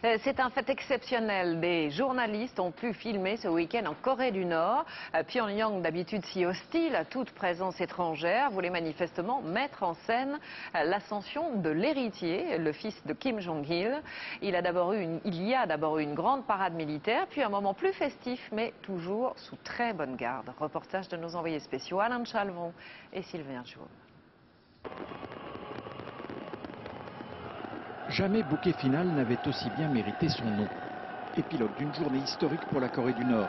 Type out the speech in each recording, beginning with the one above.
C'est un fait exceptionnel. Des journalistes ont pu filmer ce week-end en Corée du Nord. Pyongyang, d'habitude si hostile à toute présence étrangère, voulait manifestement mettre en scène l'ascension de l'héritier, le fils de Kim Jong-il. Il y a d'abord eu une grande parade militaire, puis un moment plus festif, mais toujours sous très bonne garde. Reportage de nos envoyés spéciaux Alain Chalvon et Sylvain Jour. Jamais bouquet final n'avait aussi bien mérité son nom. Épilogue d'une journée historique pour la Corée du Nord.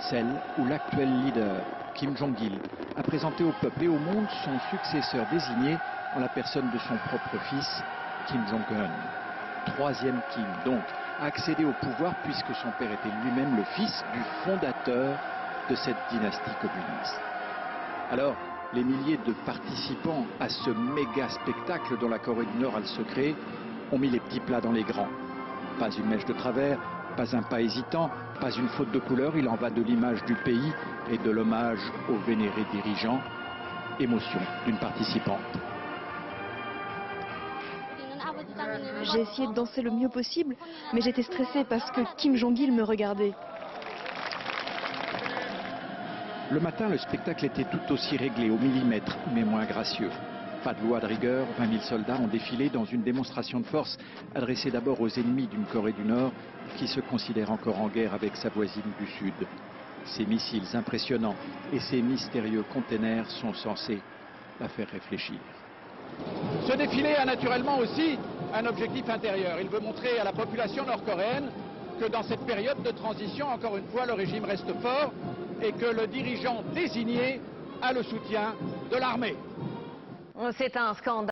Celle où l'actuel leader, Kim Jong-il, a présenté au peuple et au monde son successeur désigné en la personne de son propre fils, Kim Jong-un. Troisième Kim, donc, a accédé au pouvoir puisque son père était lui-même le fils du fondateur de cette dynastie communiste. Alors, les milliers de participants à ce méga spectacle dont la Corée du Nord a le secret ont mis les petits plats dans les grands. Pas une mèche de travers, pas un pas hésitant, pas une faute de couleur, il en va de l'image du pays et de l'hommage au vénéré dirigeant. Émotion d'une participante. J'ai essayé de danser le mieux possible, mais j'étais stressée parce que Kim Jong-il me regardait. Le matin, le spectacle était tout aussi réglé, au millimètre, mais moins gracieux. Pas de loi de rigueur, 20 000 soldats ont défilé dans une démonstration de force adressée d'abord aux ennemis d'une Corée du Nord qui se considère encore en guerre avec sa voisine du Sud. Ces missiles impressionnants et ces mystérieux containers sont censés la faire réfléchir. Ce défilé a naturellement aussi un objectif intérieur. Il veut montrer à la population nord-coréenne que dans cette période de transition, encore une fois, le régime reste fort et que le dirigeant désigné a le soutien de l'armée. C'est un scandale.